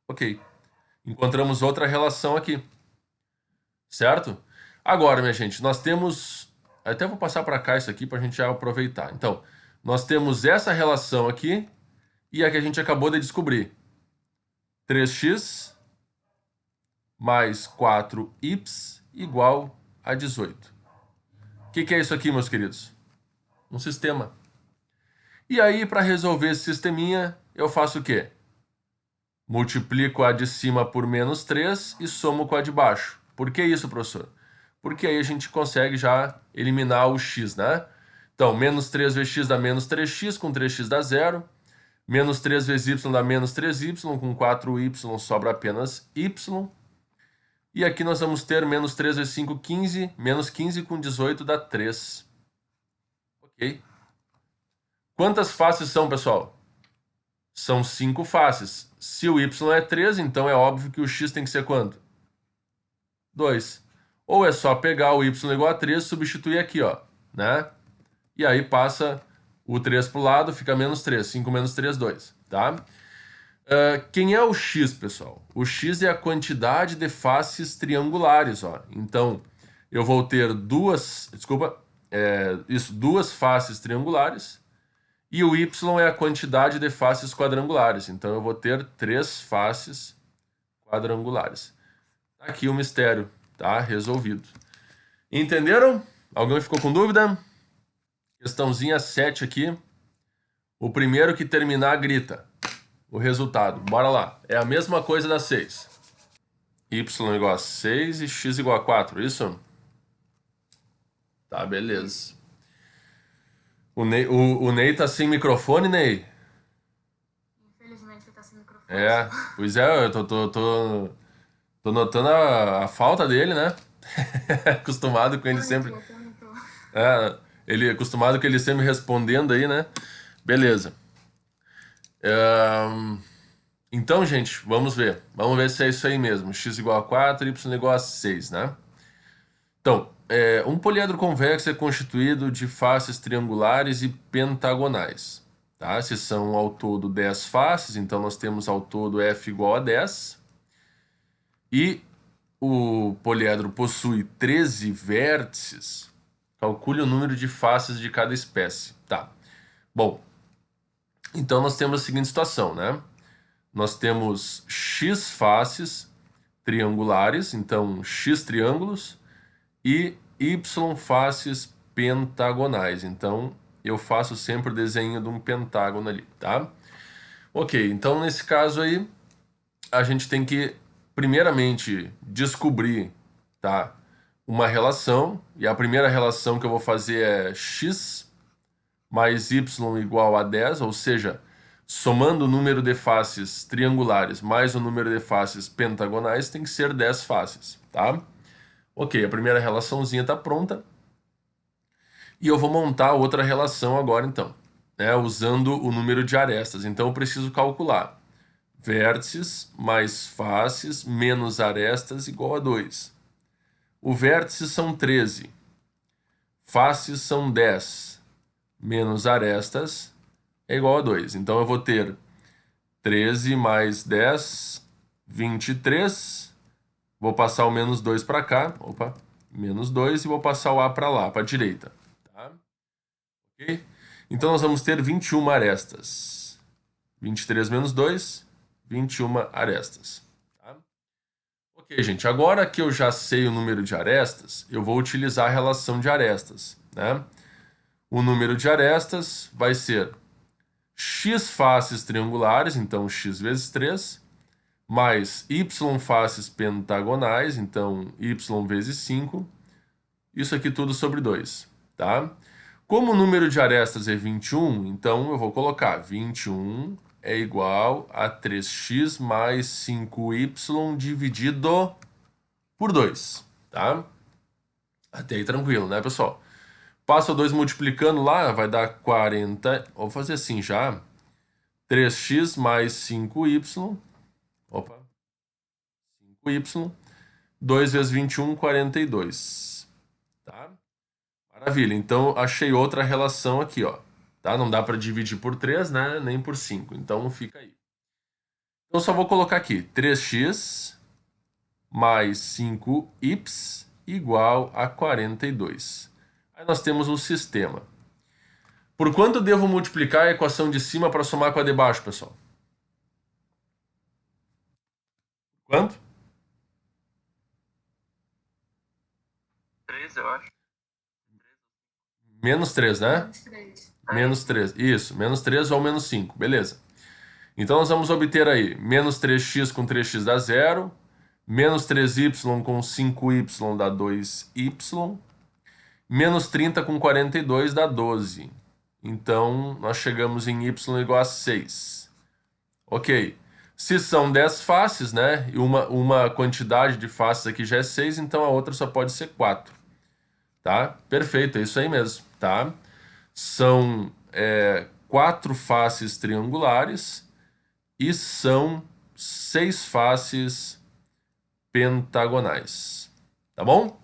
Ok. Encontramos outra relação aqui. Certo? Agora, minha gente, nós temos... Até vou passar para cá isso aqui para a gente já aproveitar. Então, nós temos essa relação aqui e a que a gente acabou de descobrir. 3x mais 4y igual a 18. O que é isso aqui, meus queridos? Um sistema. E aí, para resolver esse sisteminha, eu faço o quê? Multiplico a de cima por menos 3 e somo com a de baixo. Por que isso, professor? Porque aí a gente consegue já eliminar o x, né? Então, menos 3 vezes x dá menos 3x, com 3x dá 0. Menos 3 vezes y dá menos 3y, com 4y sobra apenas y. E aqui nós vamos ter menos 3 vezes 5, 15. Menos 15 com 18 dá 3. Ok? Quantas faces são, pessoal? São 5 faces. Se o y é 3, então é óbvio que o x tem que ser quanto? 2. Ou é só pegar o y igual a 3 e substituir aqui, ó, né? E aí passa o 3 pro lado, fica menos 3. 5 menos 3, 2, tá? Quem é o x, pessoal? O x é a quantidade de faces triangulares, ó. Então, eu vou ter duas faces triangulares e o y é a quantidade de faces quadrangulares. Então, eu vou ter 3 faces quadrangulares. Aqui o mistério, tá? Resolvido. Entenderam? Alguém ficou com dúvida? Questãozinha 7 aqui. O primeiro que terminar, grita o resultado. Bora lá. É a mesma coisa da 6. Y igual a 6 e x igual a 4, isso? Tá, beleza. O Ney tá sem microfone, Ney? Infelizmente ele tá sem microfone. Pois é, eu tô notando a falta dele, né? Acostumado com ele sempre. Ele é acostumado com ele sempre respondendo aí, né? Beleza. Então, gente, vamos ver. Vamos ver se é isso aí mesmo. X igual a 4, y igual a 6, né? Então, um poliedro convexo é constituído de faces triangulares e pentagonais. Tá? Se são ao todo 10 faces, então nós temos ao todo f igual a 10. E o poliedro possui 13 vértices. Calcule o número de faces de cada espécie. Tá. Bom, então nós temos a seguinte situação, né? Nós temos x faces triangulares, então x triângulos, e y faces pentagonais. Então, eu faço sempre o desenho de um pentágono ali, tá? Ok, então nesse caso aí, a gente tem que, primeiramente, descobrir, tá? Uma relação, e a primeira relação que eu vou fazer é x mais y igual a 10, ou seja, somando o número de faces triangulares mais o número de faces pentagonais, tem que ser 10 faces, tá? Ok, a primeira relaçãozinha está pronta. E eu vou montar outra relação agora, então, né, usando o número de arestas. Então, eu preciso calcular vértices mais faces menos arestas igual a 2. O vértice são 13. Faces são 10. Menos arestas é igual a 2. Então, eu vou ter 13 mais 10, 23. Vou passar o menos 2 para cá. Opa, menos 2. E vou passar o A para lá, para a direita. Tá? Ok? Então, nós vamos ter 21 arestas. 23 menos 2, 21 arestas. Tá? Ok, gente. Agora que eu já sei o número de arestas, eu vou utilizar a relação de arestas. Né? O número de arestas vai ser x faces triangulares, então x vezes 3, mais y faces pentagonais, então y vezes 5, isso aqui tudo sobre 2, tá? Como o número de arestas é 21, então eu vou colocar 21 é igual a 3x mais 5y dividido por 2, tá? Até aí tranquilo, né, pessoal? Passa o 2 multiplicando lá, vai dar 40, vou fazer assim já, 3x mais 5y, opa, 5y, 2 vezes 21, 42. Tá? Maravilha. Então, achei outra relação aqui, ó. Tá? Não dá para dividir por 3, né? Nem por 5. Então, fica aí. Então, só vou colocar aqui. 3x mais 5y igual a 42. Aí nós temos um sistema. Por quanto devo multiplicar a equação de cima para somar com a de baixo, pessoal? Quanto? 3, eu acho. Menos 3, né? Menos 3. Menos 3. Isso, menos 3 ou menos 5. Beleza. Então, nós vamos obter aí menos 3x com 3x dá 0. Menos 3y com 5y dá 2y. Menos 30 com 42 dá 12. Então, nós chegamos em y igual a 6. Ok. Se são 10 faces, né? E uma quantidade de faces aqui já é 6, então a outra só pode ser 4. Tá? Perfeito, é isso aí mesmo, tá? São 4 faces triangulares e são 6 faces pentagonais. Tá bom?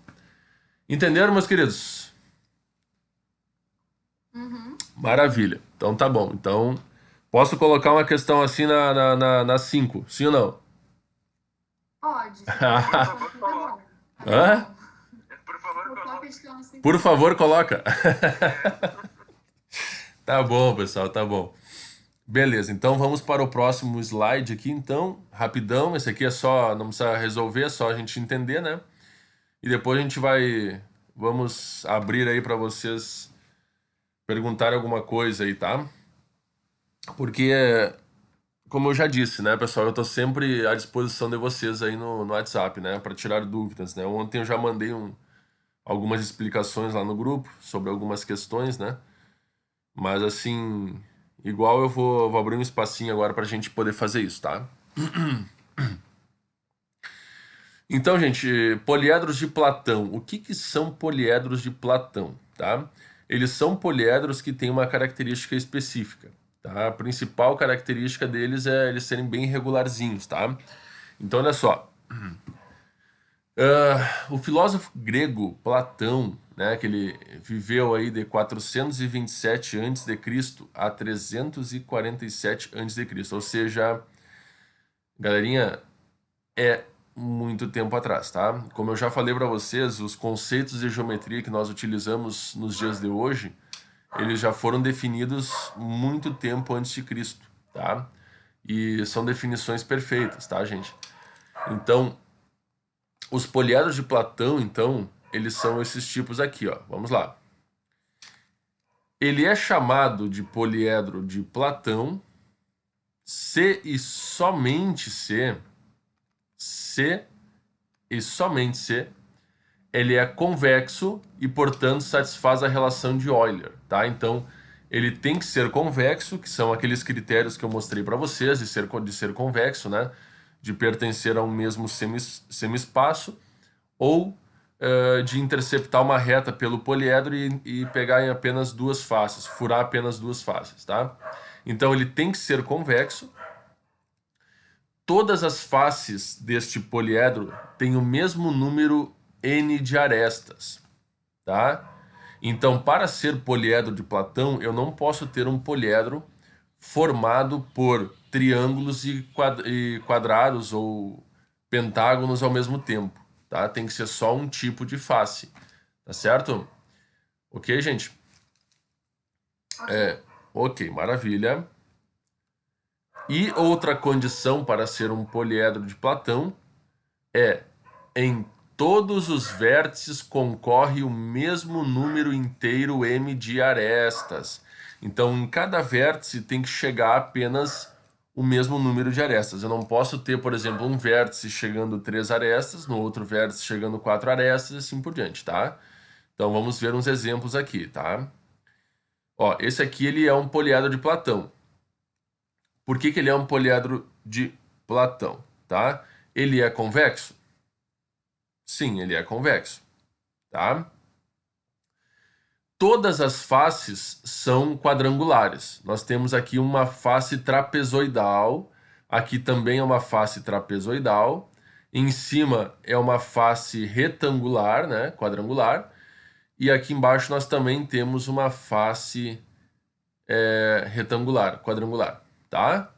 Entenderam, meus queridos? Uhum. Maravilha. Então tá bom. Então, posso colocar uma questão assim na 5, sim ou não? Pode, se Por for favor, tá coloque. bom. Hã? Por favor, Colocou a coloque. questão assim, Por tá bom. favor, coloca. É, Tá bom, pessoal, tá bom. Beleza, então vamos para o próximo slide aqui, então, rapidão. Esse aqui é só, não precisa resolver, é só a gente entender, né? E depois a gente vamos abrir aí para vocês perguntarem alguma coisa aí, tá? Porque, como eu já disse, né, pessoal, eu tô sempre à disposição de vocês aí no WhatsApp, né, para tirar dúvidas, né? Ontem eu já mandei algumas explicações lá no grupo sobre algumas questões, né? Mas assim, igual eu vou abrir um espacinho agora para a gente poder fazer isso, tá? Então, gente, poliedros de Platão. O que que são poliedros de Platão, tá? Eles são poliedros que têm uma característica específica, tá? A principal característica deles é eles serem bem regularzinhos, tá? Então, olha só. O filósofo grego Platão, né, que ele viveu aí de 427 a.C. a 347 a.C., ou seja, galerinha, é muito tempo atrás, tá? Como eu já falei para vocês, os conceitos de geometria que nós utilizamos nos dias de hoje, eles já foram definidos muito tempo antes de Cristo, tá? E são definições perfeitas, tá, gente? Então, os poliedros de Platão, então, eles são esses tipos aqui, ó. Vamos lá. Ele é chamado de poliedro de Platão se e somente se e somente se ele é convexo e, portanto, satisfaz a relação de Euler, tá? Então, ele tem que ser convexo, que são aqueles critérios que eu mostrei para vocês de ser convexo, né? De pertencer a um mesmo semi-espaço, ou de interceptar uma reta pelo poliedro e pegar em apenas duas faces, furar apenas duas faces, tá? Então ele tem que ser convexo. Todas as faces deste poliedro têm o mesmo número n de arestas, tá? Então, para ser poliedro de Platão, eu não posso ter um poliedro formado por triângulos e quadrados ou pentágonos ao mesmo tempo, tá? Tem que ser só um tipo de face, tá certo? Ok, gente? Ok, maravilha. E outra condição para ser um poliedro de Platão é em todos os vértices concorre o mesmo número inteiro m de arestas. Então, em cada vértice tem que chegar apenas o mesmo número de arestas. Eu não posso ter, por exemplo, um vértice chegando 3 arestas, no outro vértice chegando 4 arestas e assim por diante, tá? Então, vamos ver uns exemplos aqui, tá? Ó, esse aqui ele é um poliedro de Platão. Por que que ele é um poliedro de Platão, tá? Ele é convexo? Sim, ele é convexo, tá? Todas as faces são quadrangulares. Nós temos aqui uma face trapezoidal, aqui também é uma face trapezoidal, em cima é uma face retangular, né, quadrangular, e aqui embaixo nós também temos uma face retangular, quadrangular, tá?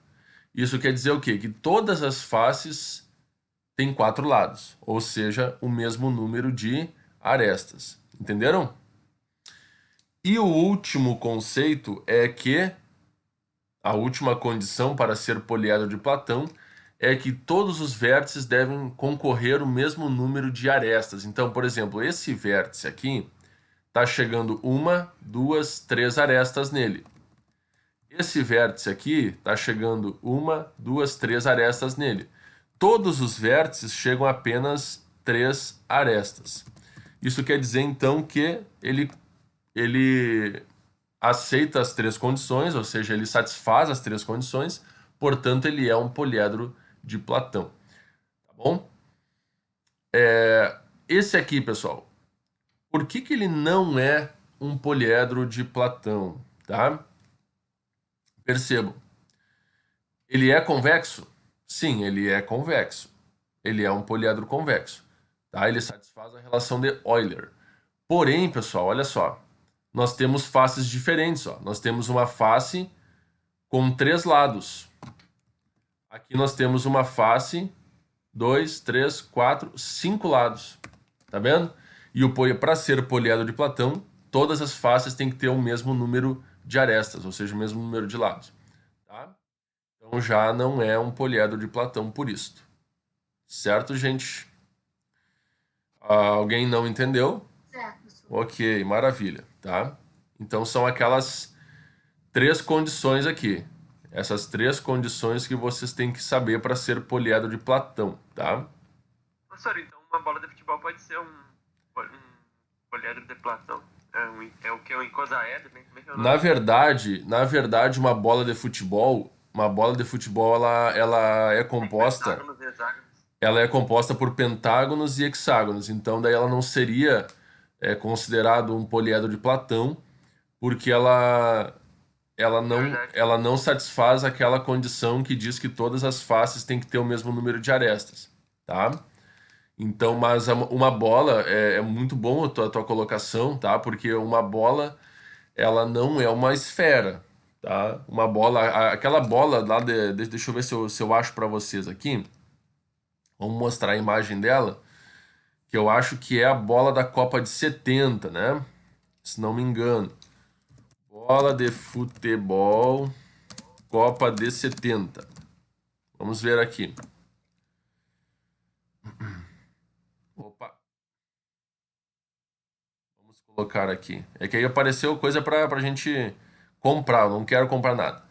Isso quer dizer o quê? Que todas as faces têm 4 lados, ou seja, o mesmo número de arestas. Entenderam? E o último conceito é que a última condição para ser poliedro de Platão é que todos os vértices devem concorrer o mesmo número de arestas. Então, por exemplo, esse vértice aqui está chegando uma, duas, três arestas nele. Esse vértice aqui está chegando uma, duas, três arestas nele. Todos os vértices chegam a apenas 3 arestas. Isso quer dizer, então, que ele aceita as 3 condições, ou seja, ele satisfaz as 3 condições, portanto, ele é um poliedro de Platão. Tá bom? Esse aqui, pessoal, por que que ele não é um poliedro de Platão? Tá? Percebam. Ele é convexo? Sim, ele é convexo. Ele é um poliedro convexo. Tá? Ele satisfaz a relação de Euler. Porém, pessoal, olha só. Nós temos faces diferentes, ó. Nós temos uma face com 3 lados. Aqui nós temos uma face, 2, 3, 4, 5 lados. Tá vendo? E para ser poliedro de Platão, todas as faces têm que ter o mesmo número de arestas, ou seja, o mesmo número de lados. Tá? Então já não é um poliedro de Platão por isto. Certo, gente? Alguém não entendeu? Certo, professor. Ok, maravilha, tá? Então são aquelas 3 condições aqui. Essas 3 condições que vocês têm que saber para ser poliedro de Platão, tá? Professor, então uma bola de futebol pode ser um poliedro de Platão? É o que? Um icosaedro? Como é que é o nome? Na verdade, uma bola de futebol, ela é composta, Pentágonos e hexágonos. ela é composta por pentágonos e hexágonos. Então daí ela não seria considerado um poliedro de Platão, porque Verdade. ela não satisfaz aquela condição que diz que todas as faces têm que ter o mesmo número de arestas, tá? Então, mas uma bola é muito bom a tua colocação, tá? Porque uma bola, ela não é uma esfera, tá? Uma bola, aquela bola lá deixa eu ver se eu acho para vocês aqui. Vamos mostrar a imagem dela, que eu acho que é a bola da Copa de 70, né? Se não me engano. Bola de futebol, Copa de 70. Vamos ver aqui. Opa. Vamos colocar aqui. É que aí apareceu coisa pra gente comprar. Eu não quero comprar nada.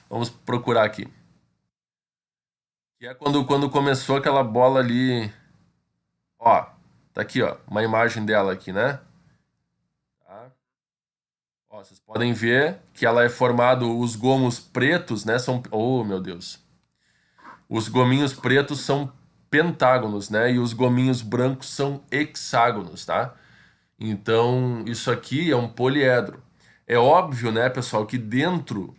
Vamos procurar aqui. Que é quando começou aquela bola ali. Ó, tá aqui, ó. Uma imagem dela aqui, né? Tá? Ó, vocês podem ver que ela é formado, os gomos pretos, né? São. Oh, meu Deus. Os gominhos pretos são pentágonos, né? E os gominhos brancos são hexágonos, tá? Então, isso aqui é um poliedro. É óbvio, né, pessoal, que dentro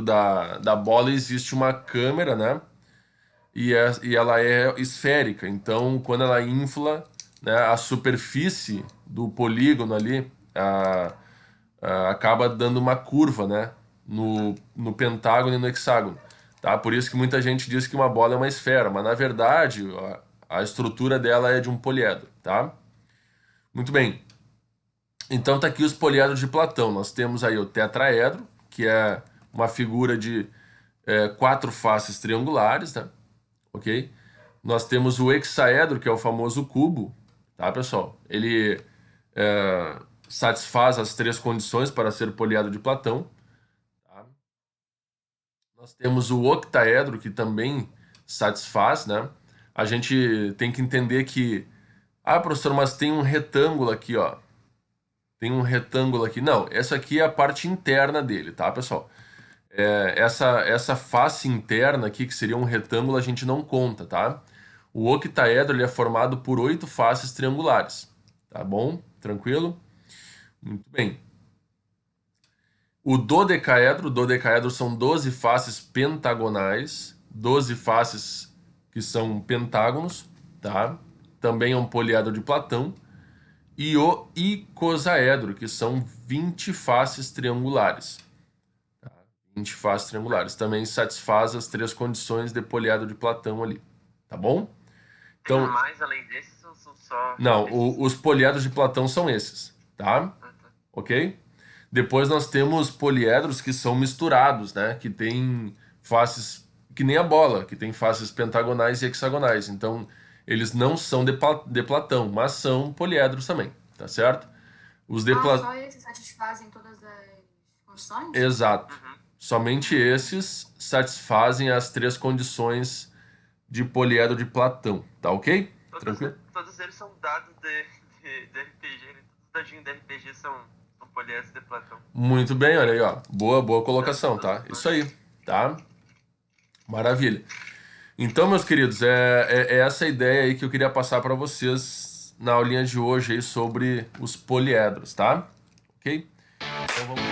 da bola existe uma câmera, né? E ela é esférica. Então, quando ela infla, né, a superfície do polígono ali acaba dando uma curva, né? No pentágono e no hexágono. Tá? Por isso que muita gente diz que uma bola é uma esfera, mas na verdade a estrutura dela é de um poliedro, tá? Muito bem. Então tá aqui os poliedros de Platão. Nós temos aí o tetraedro, que é uma figura de 4 faces triangulares, né? Ok? Nós temos o hexaedro, que é o famoso cubo, tá, pessoal? Ele satisfaz as 3 condições para ser poliedro de Platão. Tá? Nós temos o octaedro, que também satisfaz, né? A gente tem que entender que, professor, mas tem um retângulo aqui, ó. Tem um retângulo aqui. Não, essa aqui é a parte interna dele, tá, pessoal? Essa face interna aqui, que seria um retângulo, a gente não conta, tá? O octaedro ele é formado por 8 faces triangulares, tá bom? Tranquilo? Muito bem. O dodecaedro são 12 faces pentagonais, 12 faces que são pentágonos, tá? Também é um poliedro de Platão. E o icosaedro, que são 20 faces triangulares. Tá? 20 faces triangulares. Também satisfaz as 3 condições de poliedro de Platão ali. Tá bom? Tem Então, mais além desses ou são só... não, esses? os poliedros de Platão são esses, tá? Ah, tá. Ok? Depois nós temos poliedros que são misturados, né? Que tem faces, que nem a bola, que tem faces pentagonais e hexagonais. Então, eles não são de Platão, mas são poliedros também, tá certo? Os de Platão. Só esses satisfazem todas as condições? Exato. Uhum. Somente esses satisfazem as 3 condições de poliedro de Platão, tá ok? Tranquilo? Todos eles são dados de RPG, né? Todos os dadinhos de RPG são poliedros de Platão. Muito bem, olha aí, ó. Boa colocação, tá? Isso aí, tá? Maravilha. Então, meus queridos, é essa ideia aí que eu queria passar para vocês na aulinha de hoje aí sobre os poliedros, tá? Ok? Então vamos